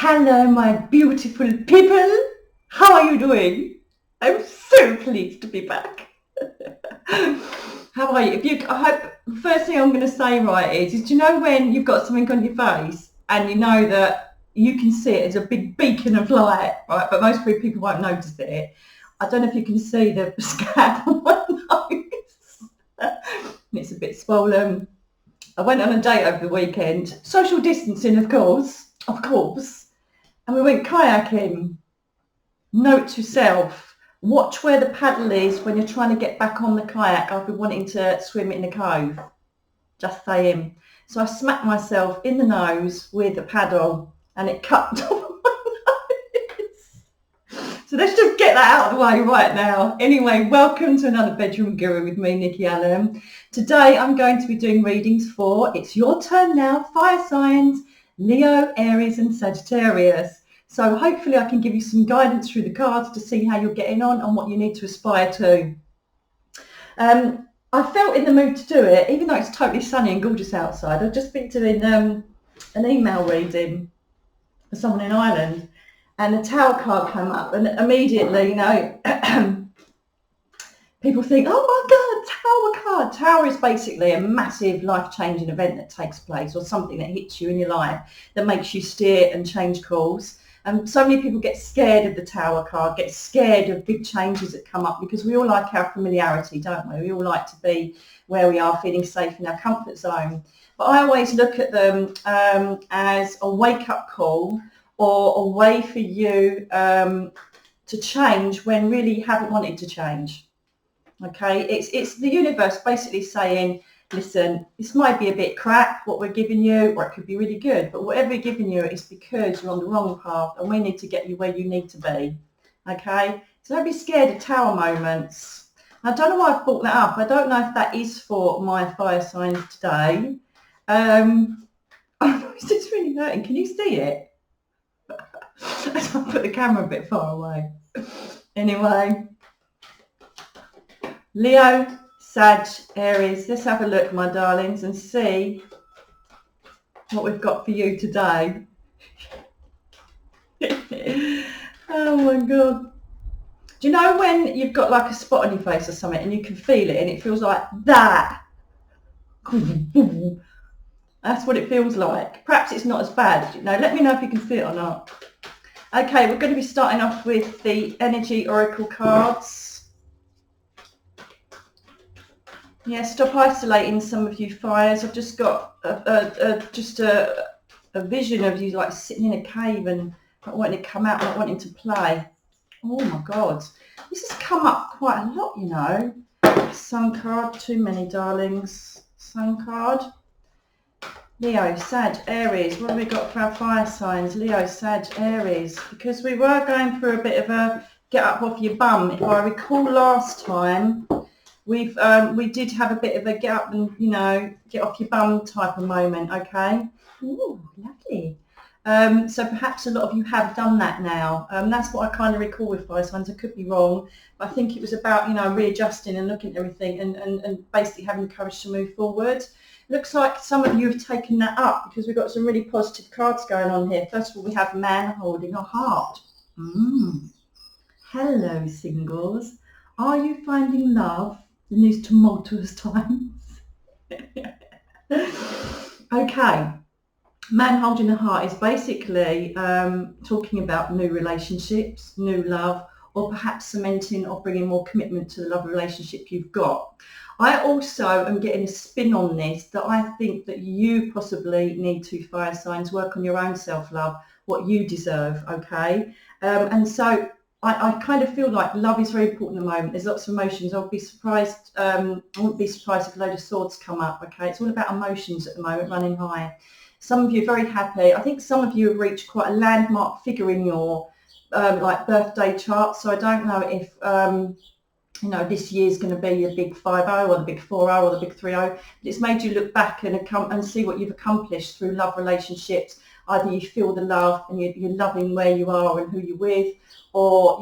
Hello, my beautiful people. How are you doing? I'm so pleased to be back. How are you? I hope the first thing I'm going to say is do you know when you've got something on your face and you know that you can see it as a big beacon of light, right? But most people won't notice it. I don't know if you can see the scab on my nose. And it's a bit swollen. I went on a date over the weekend. Social distancing, of course. And we went kayaking. Note to self, watch where the paddle is when you're trying to get back on the kayak after wanting to swim in a cove. Just saying. So I smacked myself in the nose with a paddle and it cut off my nose. So let's just get that out of the way right now. Anyway, welcome to another Bedroom Guru with me, Nicky Alan. Today I'm going to be doing readings for, it's your turn now, fire signs, Leo, Aries and Sagittarius. So hopefully I can give you some guidance through the cards to see how you're getting on and what you need to aspire to. I felt in the mood to do it, even though it's totally sunny and gorgeous outside. I've just been doing an email reading for someone in Ireland and the Tower card came up and immediately, people think, oh my God, Tower card. Tower is basically a massive life-changing event that takes place or something that hits you in your life that makes you steer and change course. And so many people get scared of the Tower card, get scared of big changes that come up because we all like our familiarity, don't we? We all like to be where we are, feeling safe in our comfort zone. But I always look at them as a wake-up call or a way for you to change when really you haven't wanted to change. Okay, it's the universe basically saying, listen, this might be a bit crap what we're giving you, or it could be really good, but whatever we're giving you is because you're on the wrong path and we need to get you where you need to be. Okay, so don't be scared of Tower moments. I don't know why I've brought that up. I don't know if that is for my fire signs today. Is this really hurting? Can you see it? I'll put the camera a bit far away. Anyway, Leo, Sag, Aries, let's have a look, my darlings, and see what we've got for you today. Oh my God. Do you know when you've got like a spot on your face or something and you can feel it and it feels like that? That's what it feels like. Perhaps it's not as bad. Let me know if you can see it or not. Okay, we're going to be starting off with the Energy Oracle cards. Yeah, stop isolating some of you fires. I've just got a vision of you like sitting in a cave and not wanting to come out, not wanting to play. Oh my God. This has come up quite a lot, Sun card, too many darlings. Sun card. Leo, Sag, Aries. What have we got for our fire signs? Leo, Sag, Aries. Because we were going through a bit of a get up off your bum. If I recall last time, we did have a bit of a get up and, get off your bum type of moment, okay? Ooh, lovely. So perhaps a lot of you have done that now. That's what I kind of recall with fire signs. I could be wrong, but I think it was about, readjusting and looking at everything and basically having the courage to move forward. Looks like some of you have taken that up because we've got some really positive cards going on here. First of all, we have man holding a heart. Hello, singles. Are you finding love in these tumultuous times? Okay. Man holding a heart is basically talking about new relationships, new love, or perhaps cementing or bringing more commitment to the love relationship you've got. I also am getting a spin on this that I think that you possibly need to, fire signs, work on your own self-love, what you deserve, okay? And so I kind of feel like love is very important at the moment. There's lots of emotions. I'll be surprised, I wouldn't be surprised if a load of swords come up, okay? It's all about emotions at the moment, running high. Some of you are very happy. I think some of you have reached quite a landmark figure in your birthday chart. So I don't know if, this year's going to be a big 5-0 or the big 4-0 or the big 3-0. But it's made you look back and see what you've accomplished through love relationships. Either you feel the love and you're loving where you are and who you're with, or,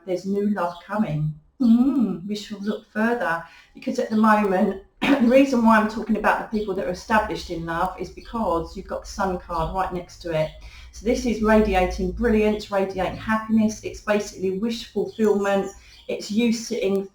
there's new love coming. We shall look further, because at the moment, the reason why I'm talking about the people that are established in love is because you've got the Sun card right next to it. So this is radiating brilliance, radiating happiness. It's basically wish fulfillment. It's you sitting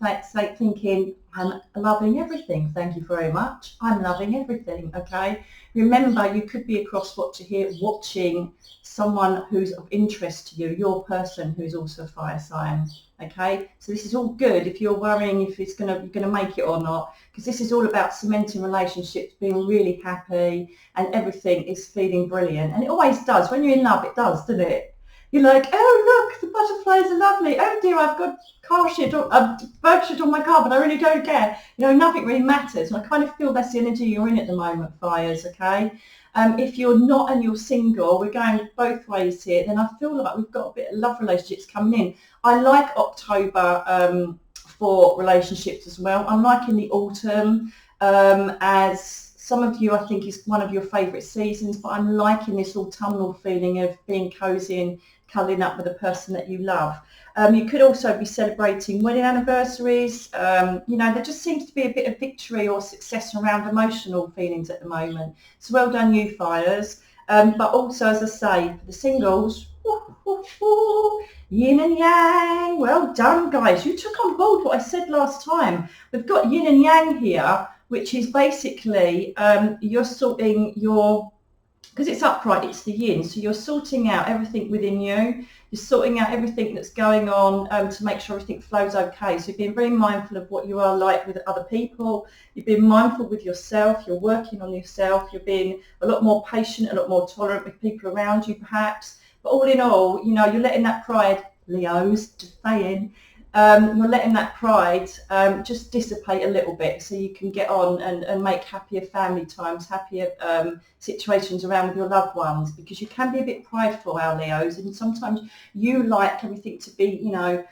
thinking, I'm loving everything. Thank you very much. I'm loving everything. Okay. Remember, you could be a cross watcher here watching someone who's of interest to you, your person who's also a fire sign. Okay, so this is all good if you're worrying if you're gonna make it or not, because this is all about cementing relationships, being really happy, and everything is feeling brilliant. And it always does. When you're in love, it does, doesn't it? You're like, oh look, the butterflies are lovely. Oh dear, I've got bird shit on my car, but I really don't care. You know, nothing really matters. And I kind of feel that's the energy you're in at the moment, fires. Okay. If you're not and you're single, we're going both ways here, then I feel like we've got a bit of love relationships coming in. I like October for relationships as well. I'm liking the autumn, as some of you, I think, is one of your favourite seasons, but I'm liking this autumnal feeling of being cosy and cuddling up with the person that you love. You could also be celebrating wedding anniversaries. You know, there just seems to be a bit of victory or success around emotional feelings at the moment. So well done, you fires. But also, as I say, for the singles, yin and yang. Well done, guys. You took on board what I said last time. We've got yin and yang here, which is basically you're sorting your, because it's upright, it's the yin, so you're sorting out everything within you. You're sorting out everything that's going on to make sure everything flows okay. So you're being very mindful of what you are like with other people. You're being mindful with yourself. You're working on yourself. You're being a lot more patient, a lot more tolerant with people around you, perhaps. But all in all, you know, you're letting that pride, Leos, just saying, you're letting that pride just dissipate a little bit so you can get on and make happier family times, happier situations around with your loved ones, because you can be a bit prideful, our Leos, and sometimes you like everything to be, you know,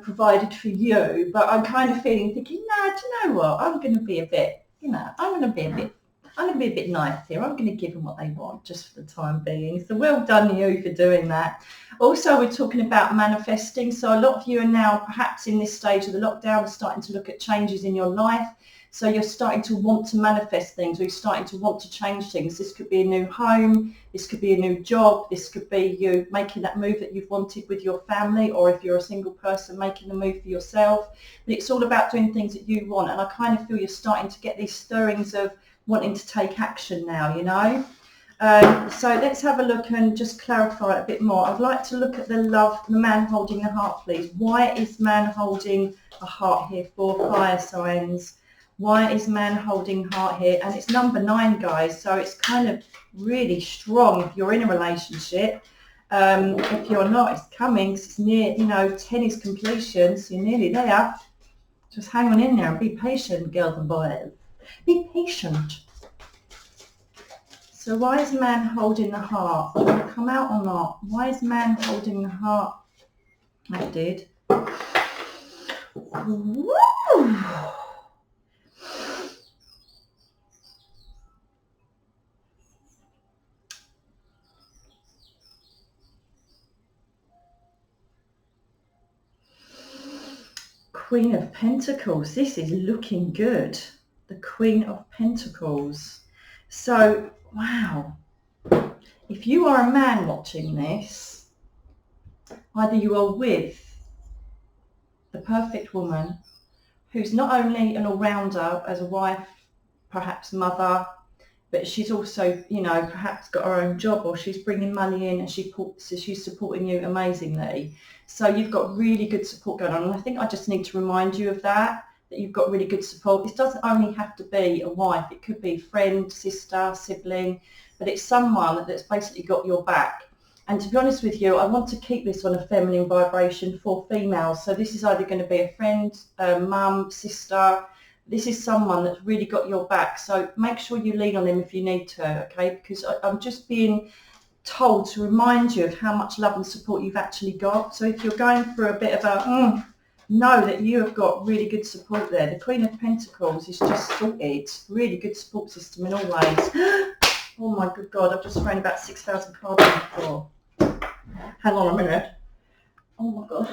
provided for you. But I'm kind of thinking, no, do you know what? I'm going to be a bit, you know, I'm going to be a bit nice here. I'm going to give them what they want just for the time being. So well done you for doing that. Also, we're talking about manifesting. So a lot of you are now perhaps in this stage of the lockdown starting to look at changes in your life. So you're starting to want to manifest things, or you're starting to want to change things. This could be a new home. This could be a new job. This could be you making that move that you've wanted with your family, or if you're a single person, making the move for yourself. But it's all about doing things that you want. And I kind of feel you're starting to get these stirrings of wanting to take action now, you know. So let's have a look and just clarify it a bit more. I'd like to look at the man holding the heart, please. Why is man holding a heart here for fire signs? Why is man holding heart here? And it's number 9, guys, so it's kind of really strong if you're in a relationship. If you're not, it's coming, 'cause it's near, you know, 10 is completion, so you're nearly there. Just hang on in there and be patient, girls and boys. Be patient. So why is man holding the heart? Do you want to come out or not? Why is man holding the heart? I did. Woo! Queen of Pentacles. This is looking good. The Queen of Pentacles. So, wow. If you are a man watching this, either you are with the perfect woman who's not only an all-rounder as a wife, perhaps mother, but she's also, you know, perhaps got her own job, or she's bringing money in and she's supporting you amazingly. So you've got really good support going on. And I think I just need to remind you of that you've got really good support. This doesn't only have to be a wife. It could be friend, sister, sibling, but it's someone that's basically got your back. And to be honest with you, I want to keep this on a feminine vibration for females. So this is either going to be a friend, mum, sister. This is someone that's really got your back. So make sure you lean on them if you need to, okay? Because I'm just being told to remind you of how much love and support you've actually got. So if you're going through a bit of a, know that you have got really good support there. The Queen of Pentacles is just sorted. Really good support system in all ways. Oh my good God, I've just thrown about 6,000 cards on the floor. Hang on a minute. Oh my God.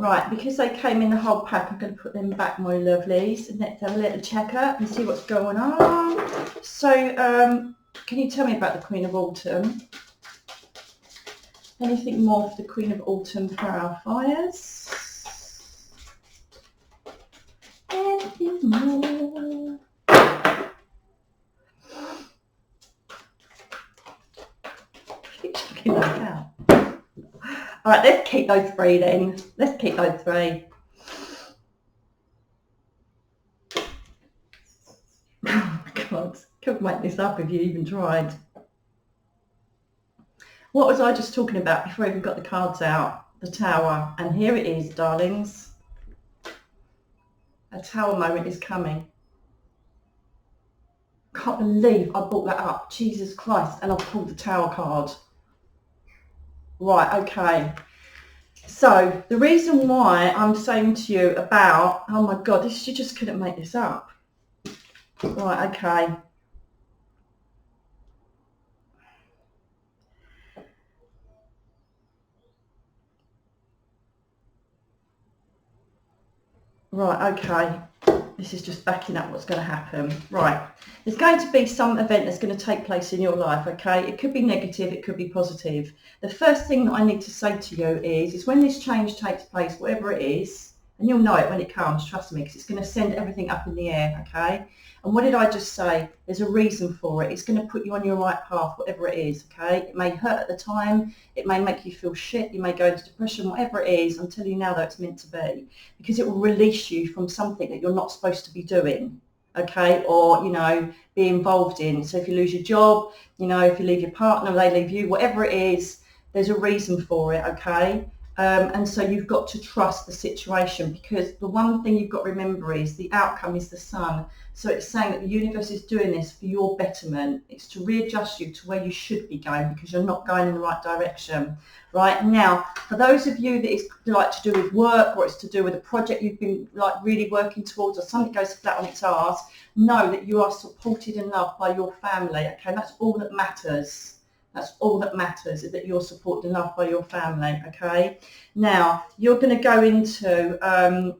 Right, because they came in the whole pack, I'm going to put them back, my lovelies, and let's have a little check up and see what's going on. So, can you tell me about the Queen of Autumn? Anything more for the Queen of Autumn for our fires? Anything more? Keep checking that out. All right, let's keep those three then. Let's keep those three. Oh my God, couldn't make this up if you even tried. What was I just talking about before I even got the cards out? The Tower. And here it is, darlings. A Tower moment is coming. Can't believe I brought that up. Jesus Christ. And I pulled the Tower card. Right, okay. So the reason why I'm saying to you about, oh my God, this, you just couldn't make this up. Right, okay. Right, okay. This is just backing up what's going to happen. Right, there's going to be some event that's going to take place in your life, okay? It could be negative, it could be positive. The first thing that I need to say to you is when this change takes place, whatever it is, and you'll know it when it comes, trust me, because it's going to send everything up in the air, okay? And what did I just say? There's a reason for it. It's going to put you on your right path, whatever it is, okay? It may hurt at the time. It may make you feel shit. You may go into depression, whatever it is. I'm telling you now that it's meant to be, because it will release you from something that you're not supposed to be doing, okay? Or, you know, be involved in. So if you lose your job, you know, if you leave your partner, they leave you, whatever it is, there's a reason for it, okay? And so you've got to trust the situation, because the one thing you've got to remember is the outcome is the sun. So it's saying that the universe is doing this for your betterment. It's to readjust you to where you should be going, because you're not going in the right direction. Right now, for those of you that it's like to do with work, or it's to do with a project you've been like really working towards, or something goes flat on its arse, know that you are supported and loved by your family. Okay, that's all that matters. That's all that matters, is that you're supported and loved by your family, okay? Now, you're going to go into a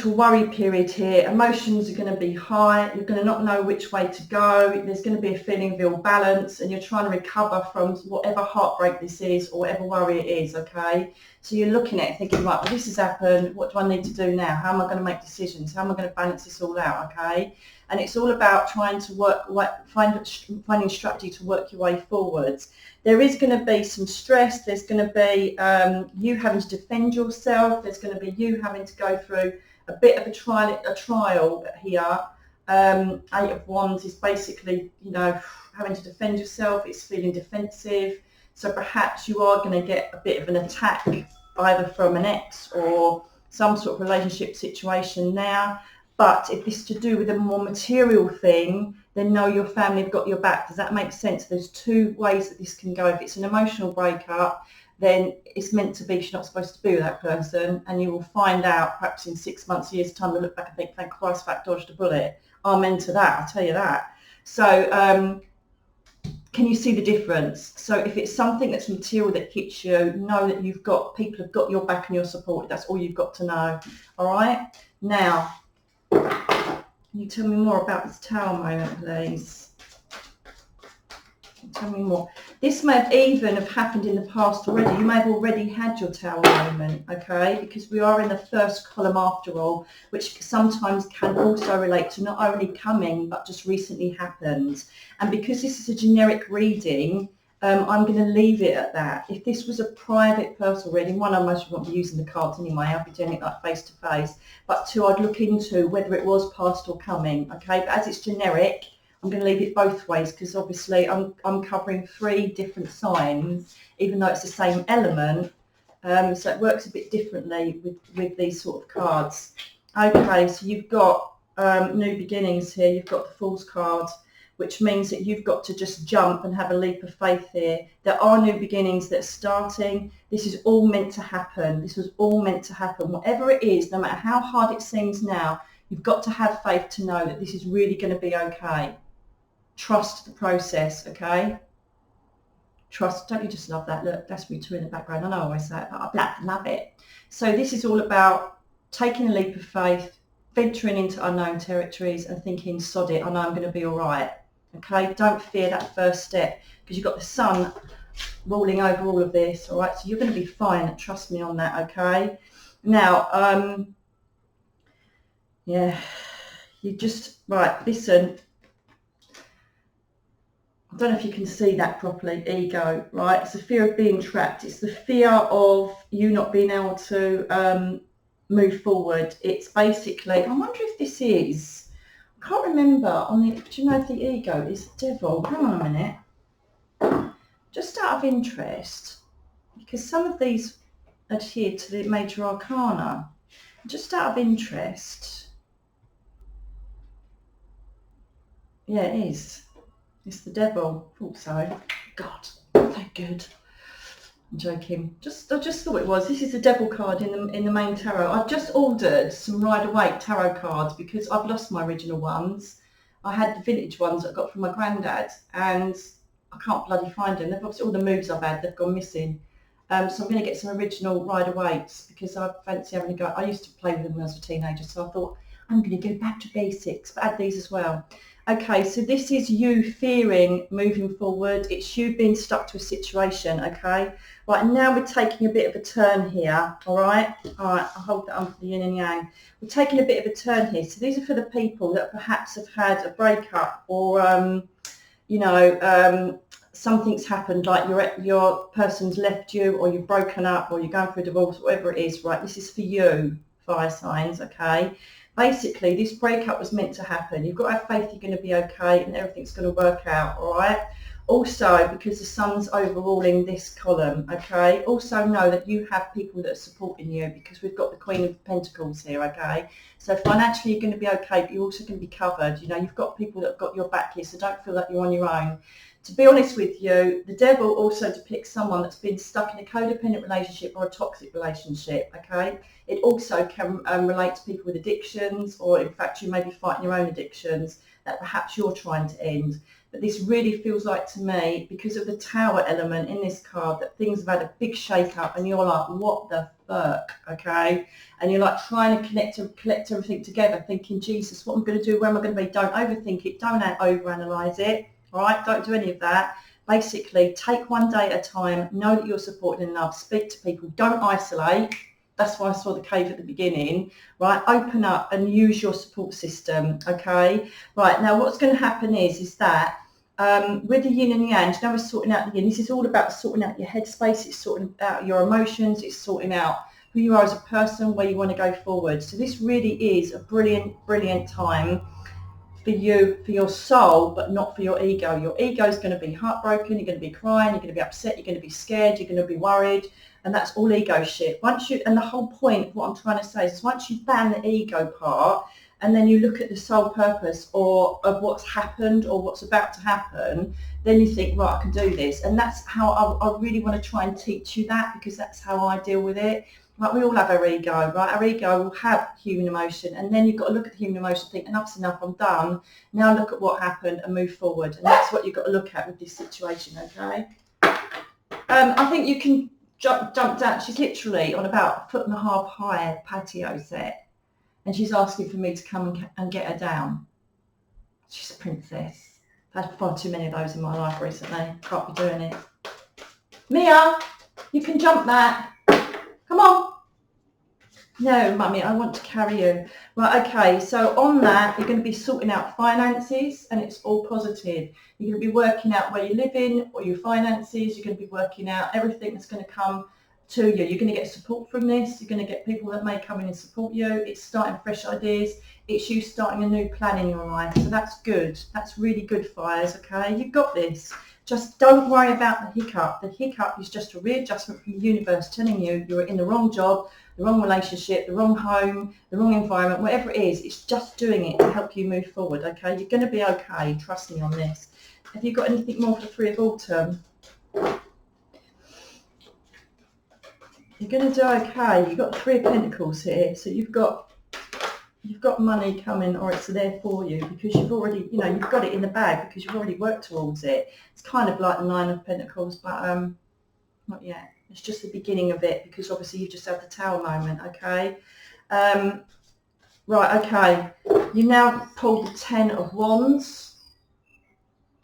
worry period here. Emotions are going to be high. You're going to not know which way to go. There's going to be a feeling of ill balance, and you're trying to recover from whatever heartbreak this is, or whatever worry it is, okay? So you're looking at it thinking, right, well, this has happened. What do I need to do now? How am I going to make decisions? How am I going to balance this all out, okay? And it's all about trying to finding strategy to work your way forwards. There is going to be some stress. There's going to be you having to defend yourself. There's going to be you having to go through a bit of a trial here. Eight of Wands is basically, you know, having to defend yourself. It's feeling defensive. So perhaps you are going to get a bit of an attack, either from an ex or some sort of relationship situation now. But if this is to do with a more material thing, then know your family have got your back. Does that make sense? There's two ways that this can go. If it's an emotional breakup, then it's meant to be, you're not supposed to be with that person, and you will find out perhaps in 6 months, a year's time, you'll look back and think, thank Christ that dodged a bullet. Amen to that, I'll tell you that. So can you see the difference? So if it's something that's material that hits you, know that people have got your back and you're supported. That's all you've got to know. All right? Now, can you tell me more about this Tower moment, please? Tell me more. This may have even have happened in the past already. You may have already had your Tower moment, okay? Because we are in the first column after all, which sometimes can also relate to not only coming, but just recently happened. And because this is a generic reading, I'm going to leave it at that. If this was a private personal reading, one, I most won't be using the cards anyway. I'll be doing it like face to face. But two, I'd look into whether it was past or coming, okay? But as it's generic, I'm going to leave it both ways, because obviously I'm covering 3 different signs, even though it's the same element. So it works a bit differently with these sort of cards. Okay, so you've got new beginnings here. You've got the Fool's card, which means that you've got to just jump and have a leap of faith here. There are new beginnings that are starting. This is all meant to happen. This was all meant to happen. Whatever it is, no matter how hard it seems now, you've got to have faith to know that this is really going to be okay. Trust the process, okay? Trust, don't you just love that? Look, that's me too in the background. I know I always say it, but I love it. So this is all about taking a leap of faith, venturing into unknown territories and thinking, sod it, I know I'm going to be all right. Okay, don't fear that first step, because you've got the sun ruling over all of this, all right? So you're going to be fine, trust me on that, okay? Now, yeah, you just, right, listen. I don't know if you can see that properly, ego, right? It's the fear of being trapped. It's the fear of you not being able to move forward. It's basically, I wonder if this is, I can't remember, do you know if the ego is the devil? Hang on a minute. Just out of interest, because some of these adhere to the major arcana, just out of interest, yeah, it is. It's the devil. Thought so. God, they're good. I'm joking. I just thought it was. This is the devil card in the main tarot. I've just ordered some Rider-Waite tarot cards because I've lost my original ones. I had the vintage ones that I got from my granddad, and I can't bloody find them. They've obviously all the moves I've had, they've gone missing. So I'm going to get some original Rider-Waites because I fancy having a go. I used to play with them when I was a teenager, so I thought I'm going to go back to basics, but add these as well. Okay, so this is you fearing moving forward. It's you being stuck to a situation, okay? Right, now we're taking a bit of a turn here, all right? All right, I'll hold that on for the yin and yang. We're taking a bit of a turn here. So these are for the people that perhaps have had a breakup or, something's happened, like your person's left you, or you've broken up, or you're going through a divorce, whatever it is, right? This is for you, fire signs, okay? Basically, this breakup was meant to happen. You've got to have faith you're going to be okay and everything's going to work out, all right? Also, because the sun's overruling this column, okay? Also know that you have people that are supporting you, because we've got the Queen of Pentacles here, okay? So financially, you're going to be okay, but you're also going to be covered. You know, you've got people that have got your back here, so don't feel like you're on your own. To be honest with you, the devil also depicts someone that's been stuck in a codependent relationship or a toxic relationship, okay? It also can relate to people with addictions, or in fact, you may be fighting your own addictions that perhaps you're trying to end. But this really feels like to me, because of the tower element in this card, that things have had a big shake up and you're like, what the fuck, okay? And you're like trying to collect everything together, thinking, Jesus, what am I going to do? Where am I going to be? Don't overthink it. Don't overanalyze it. All right, don't do any of that. Basically, take one day at a time. Know that you're supported enough. Speak to people. Don't isolate. That's why I saw the cave at the beginning, right? Open up and use your support system, okay? Right, now what's going to happen is that with the yin and yang, now we're sorting out the yin. This is all about sorting out your headspace. It's sorting out your emotions. It's sorting out who you are as a person, where you want to go forward. So this really is a brilliant, brilliant time for you, for your soul, but not for your ego. Your ego is going to be heartbroken, you're going to be crying, you're going to be upset, you're going to be scared, you're going to be worried, and that's all ego shit. And the whole point of what I'm trying to say is once you ban the ego part, and then you look at the sole purpose or of what's happened or what's about to happen, then you think, right, I can do this. And that's how I really want to try and teach you that, because that's how I deal with it. Like, we all have our ego, right? Our ego will have human emotion, and then you've got to look at the human emotion, think, enough's enough, I'm done. Now look at what happened and move forward. And that's what you've got to look at with this situation, okay? I think you can jump down. She's literally on about 1.5 foot high patio set, and she's asking for me to come and get her down. She's a princess. I've had far too many of those in my life recently. Can't be doing it. Mia, you can jump that. Come on. No, mummy, I want to carry you. Right, okay, so on that, you're going to be sorting out finances, and it's all positive. You're going to be working out where you're living, or your finances. You're going to be working out everything that's going to come to you. You're going to get support from this. You're going to get people that may come in and support you. It's starting fresh ideas. It's you starting a new plan in your life. So that's good. That's really good, fires, okay? You've got this. Just don't worry about the hiccup. The hiccup is just a readjustment from the universe telling you you're in the wrong job, the wrong relationship, the wrong home, the wrong environment, whatever it is. It's just doing it to help you move forward, okay? You're going to be okay. Trust me on this. Have you got anything more for the 3 of Autumn? You're going to do okay. You've got 3 of Pentacles here. So you've got you've got money coming, or it's there for you because you've already, you know, you've got it in the bag because you've already worked towards it. It's kind of like the Nine of Pentacles, but not yet. It's just the beginning of it because obviously you've just had the Tower moment, okay? Right, okay. You now pulled the Ten of Wands.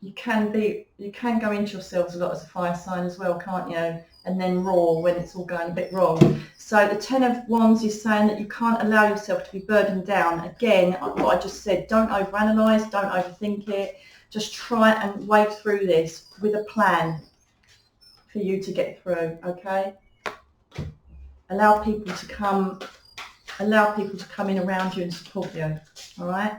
You can go into yourselves a lot as a fire sign as well, can't you? And then roar when it's all going a bit wrong. So the Ten of Wands is saying that you can't allow yourself to be burdened down. Again, what I just said, don't overanalyze, don't overthink it. Just try and wade through this with a plan for you to get through, okay? Allow people to come in around you and support you, all right?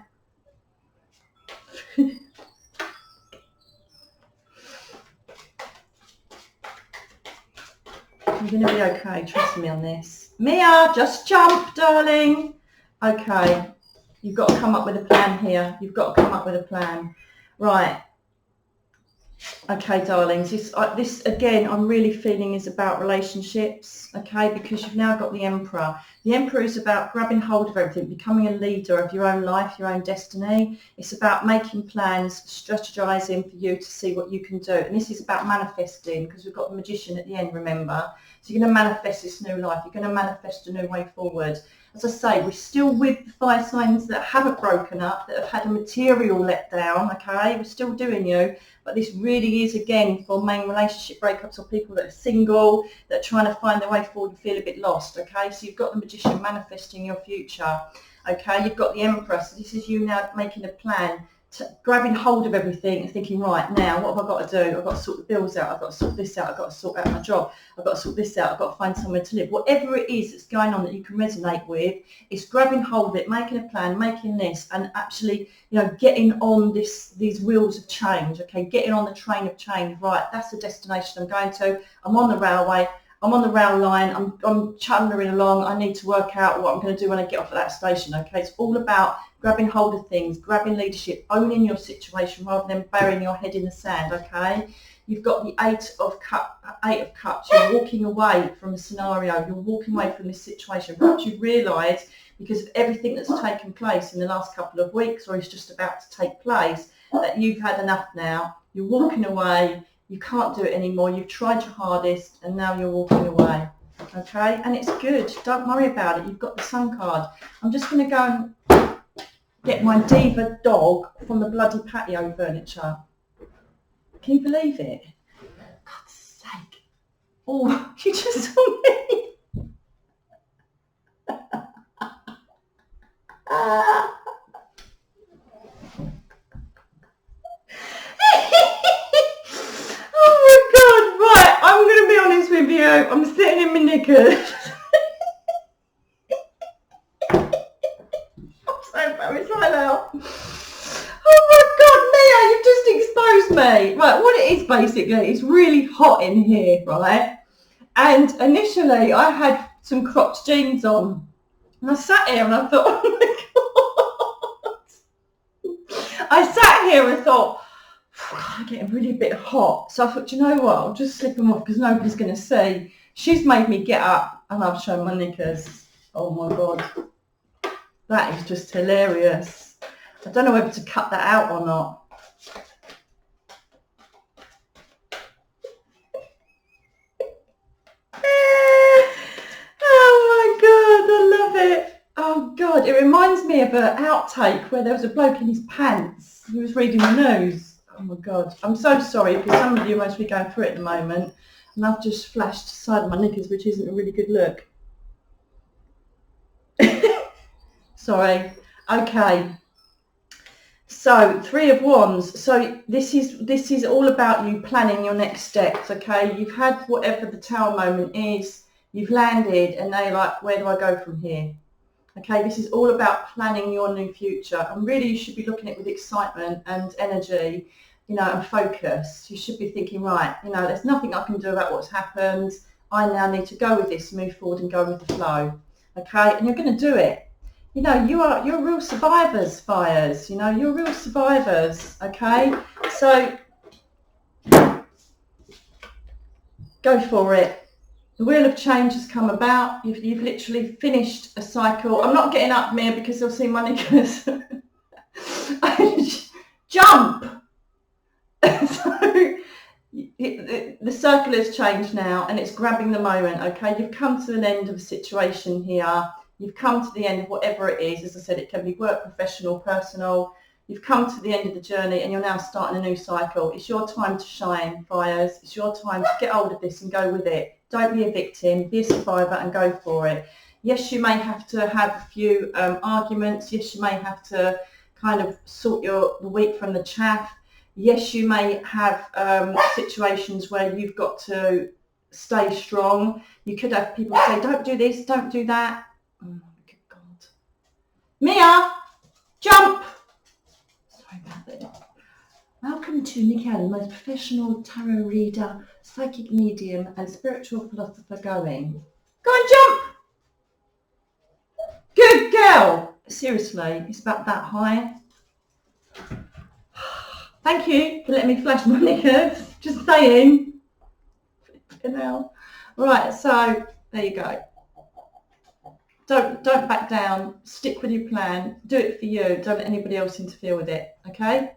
You're going to be okay, trust me on this. Mia, just jump, darling. Okay, you've got to come up with a plan here. You've got to come up with a plan. Right. Okay, darlings, this again, I'm really feeling is about relationships, okay, because you've now got the Emperor. The Emperor is about grabbing hold of everything, becoming a leader of your own life, your own destiny. It's about making plans, strategizing for you to see what you can do. And this is about manifesting, because we've got the Magician at the end, remember? So you're going to manifest this new life. You're going to manifest a new way forward. As I say, we're still with the fire signs that haven't broken up, that have had a material letdown, okay? We're still doing you. But this really is, again, for main relationship breakups or people that are single, that are trying to find their way forward and feel a bit lost, okay? So you've got the Magician manifesting your future, okay? You've got the Emperor. So this is you now making a plan, grabbing hold of everything and thinking, right, now, what have I got to do? I've got to sort the bills out. I've got to sort this out. I've got to sort out my job. I've got to sort this out. I've got to find somewhere to live. Whatever it is that's going on that you can resonate with, it's grabbing hold of it, making a plan, making this, and actually, you know, getting on these wheels of change, okay? Getting on the train of change. Right, that's the destination I'm going to. I'm on the railway. I'm on the rail line. I'm chuttering along. I need to work out what I'm going to do when I get off at that station, okay? It's all about grabbing hold of things, grabbing leadership, owning your situation rather than burying your head in the sand, okay? You've got the Eight of Cups. You're walking away from a scenario. You're walking away from this situation. Perhaps you realise, because of everything that's taken place in the last couple of weeks, or is just about to take place, that you've had enough now. You're walking away. You can't do it anymore. You've tried your hardest, and now you're walking away, okay? And it's good. Don't worry about it. You've got the Sun card. I'm just going to go and get my diva dog from the bloody patio furniture. Can you believe it? God's sake. Oh, you just saw me. Oh my God, right, I'm going to be honest with you. I'm sitting in my knickers. It's right now. Oh my God, Mia, you've just exposed me. Right, what it is basically, it's really hot in here, right? And initially I had some cropped jeans on. And I sat here and I thought, oh my God. I sat here and thought, I'm getting really a bit hot. So I thought, you know what, I'll just slip them off because nobody's going to see. She's made me get up and I've shown my knickers. Oh my God. That is just hilarious. I don't know whether to cut that out or not. Oh my God, I love it. Oh God, it reminds me of an outtake where there was a bloke in his pants. He was reading the news. Oh my God. I'm so sorry because some of you must be going through it at the moment. And I've just flashed the side of my knickers, which isn't a really good look. Sorry. Okay. So Three of Wands. So this is all about you planning your next steps. Okay. You've had whatever the Tower moment is. You've landed, and now you're like, where do I go from here? Okay. This is all about planning your new future, and really you should be looking at it with excitement and energy, you know, and focus. You should be thinking, right, you know, there's nothing I can do about what's happened. I now need to go with this, move forward, and go with the flow. Okay. And you're going to do it. You know, you're real survivors, fires. You know, you're real survivors, okay? So, go for it. The wheel of change has come about. You've literally finished a cycle. I'm not getting up, Mia, because you'll see my knickers. Jump! So the circle has changed now, and it's grabbing the moment, okay? You've come to an end of a situation here. You've come to the end of whatever it is. As I said, it can be work, professional, personal. You've come to the end of the journey, and you're now starting a new cycle. It's your time to shine, fires. It's your time to get hold of this and go with it. Don't be a victim. Be a survivor and go for it. Yes, you may have to have a few arguments. Yes, you may have to kind of sort the wheat from the chaff. Yes, you may have situations where you've got to stay strong. You could have people say, don't do this, don't do that. Oh, good God. Mia, jump! Sorry about that. Welcome to Nicky Alan, the most professional tarot reader, psychic medium and spiritual philosopher going. Go and jump! Good girl! Seriously, it's about that high. Thank you for letting me flash my knickers. Just saying. Right, so there you go. Don't back down. Stick with your plan. Do it for you. Don't let anybody else interfere with it. Okay?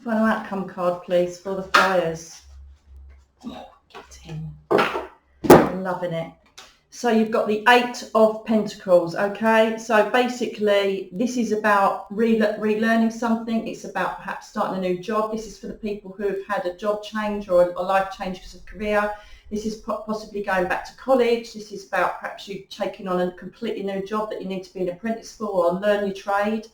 Final outcome card, please, for the fires. Oh, get in. I'm loving it. So you've got the 8 of Pentacles, okay? So basically, this is about relearning something. It's about perhaps starting a new job. This is for the people who have had a job change or a life change because of career. This is possibly going back to college. This is about perhaps you taking on a completely new job that you need to be an apprentice for or learn your trade.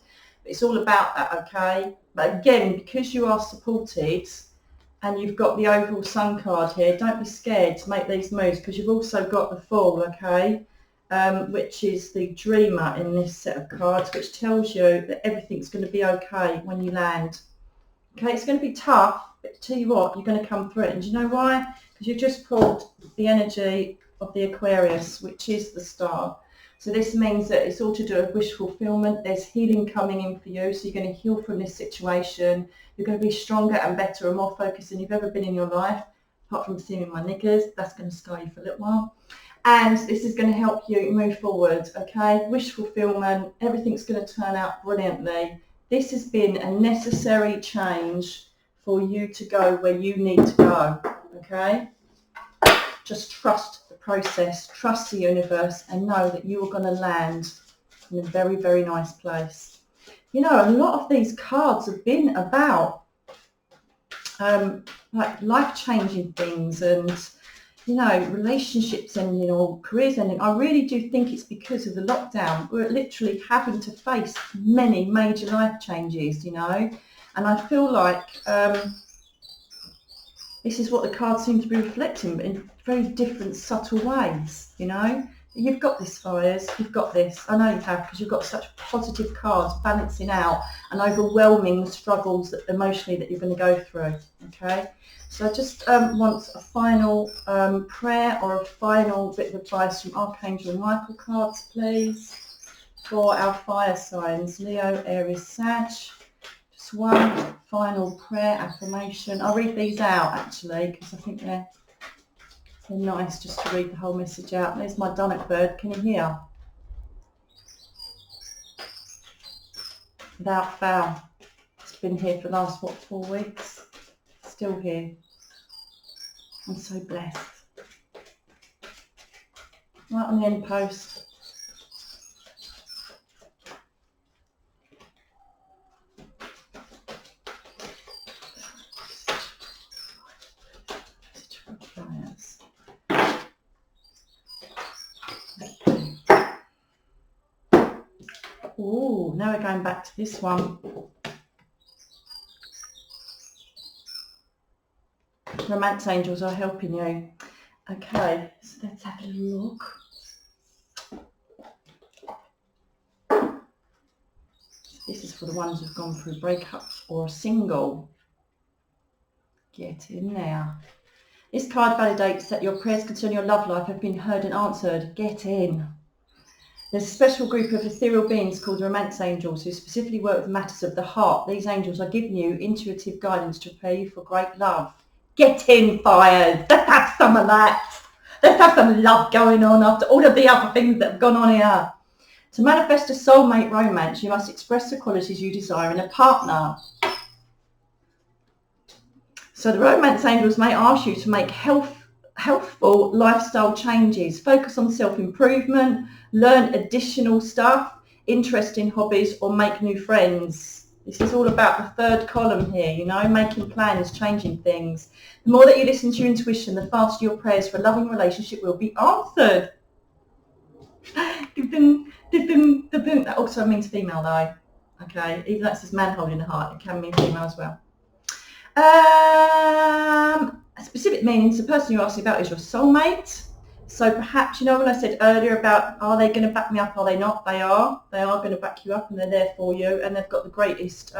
It's all about that, okay? But again, because you are supported, and you've got the overall sun card here, don't be scared to make these moves because you've also got the Fool, okay, which is the dreamer in this set of cards, which tells you that everything's going to be okay when you land. Okay, it's going to be tough, but I tell you what, you're going to come through it. And do you know why? Because you've just pulled the energy of the Aquarius, which is the star. So this means that it's all to do with wish fulfillment. There's healing coming in for you, so you're going to heal from this situation. You're going to be stronger and better and more focused than you've ever been in your life, apart from seeing my knickers. That's going to scar you for a little while. And this is going to help you move forward, okay? Wish fulfillment, everything's going to turn out brilliantly. This has been a necessary change for you to go where you need to go, okay? Just trust the process, trust the universe, and know that you are going to land in a very, very nice place. You know, a lot of these cards have been about like life-changing things and, you know, relationships ending or careers ending. I really do think it's because of the lockdown. We're literally having to face many major life changes, you know, and I feel like this is what the cards seem to be reflecting, but in very different, subtle ways, you know. You've got this, fires. You've got this. I know you have, because you've got such positive cards balancing out and overwhelming the struggles that emotionally that you're going to go through, okay? So I just want a final prayer or a final bit of advice from Archangel Michael cards, please, for our fire signs, Leo, Aries, Sag. Just one final prayer affirmation. I'll read these out, actually, because I think they're nice just to read the whole message out. There's my Dunnock bird. Can you hear? Without fail. It's been here for the last, 4 weeks? Still here. I'm so blessed. Right on the end post. Oh, now we're going back to this one. Romance angels are helping you. Okay, so let's have a look. This is for the ones who've gone through breakups or a single. Get in there. This card validates that your prayers concerning your love life have been heard and answered. Get in. There's a special group of ethereal beings called the Romance Angels who specifically work with matters of the heart. These angels are giving you intuitive guidance to prepare you for great love. getting fired. Let's have some of that. Let's have some love going on after all of the other things that have gone on here. To manifest a soulmate romance, you must express the qualities you desire in a partner. So the romance angels may ask you to make healthful lifestyle changes, focus on self-improvement, learn additional stuff, interesting hobbies, or make new friends. This is all about the third column here, you know, making plans, changing things. The more that you listen to your intuition, the faster your prayers for a loving relationship will be answered. That also means female though. Okay, even though it says man holding a heart, it can mean female as well. Specific meanings, the person you're asking about is your soulmate. So perhaps, you know, when I said earlier about, are they going to back me up? Are they not? They are. They are going to back you up, and they're there for you, and they've got the greatest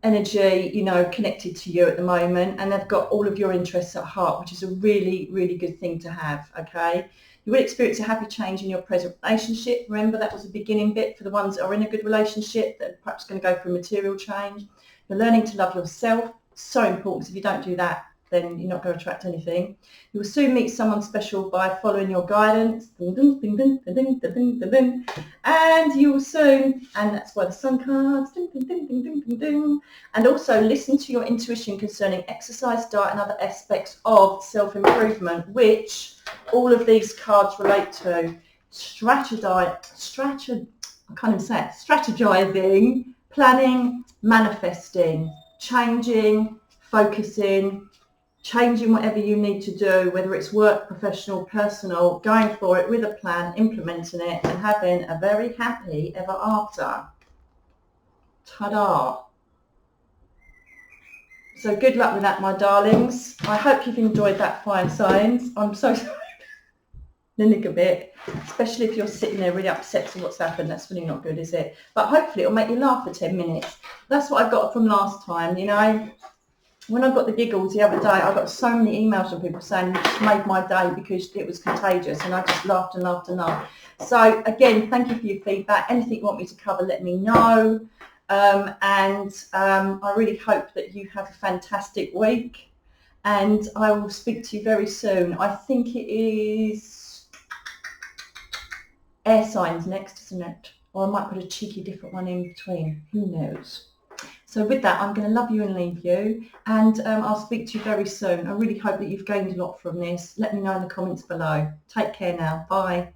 energy, you know, connected to you at the moment, and they've got all of your interests at heart, which is a really, really good thing to have, okay? You will experience a happy change in your present relationship. Remember, that was the beginning bit for the ones that are in a good relationship that are perhaps going to go through material change. You're learning to love yourself. So important, because if you don't do that, then you're not going to attract anything. You will soon meet someone special by following your guidance. And you will soon, and that's why the sun cards, and also listen to your intuition concerning exercise, diet, and other aspects of self-improvement, which all of these cards relate to. Strategizing, planning, manifesting, changing, focusing, changing whatever you need to do, whether it's work, professional, personal, going for it with a plan, implementing it, and having a very happy ever after. Ta-da! So good luck with that, my darlings. I hope you've enjoyed that fire signs. I'm so sorry. A bit, especially if you're sitting there really upset to what's happened. That's really not good, is it? But hopefully it'll make you laugh for 10 minutes. That's what I got from last time, you know. When I got the giggles the other day, I got so many emails from people saying you just made my day because it was contagious, and I just laughed and laughed and laughed. So again, thank you for your feedback. Anything you want me to cover, let me know. I really hope that you have a fantastic week, and I will speak to you very soon. I think it is air signs next, isn't it? Or I might put a cheeky different one in between. Who knows? So with that, I'm going to love you and leave you, and I'll speak to you very soon. I really hope that you've gained a lot from this. Let me know in the comments below. Take care now. Bye.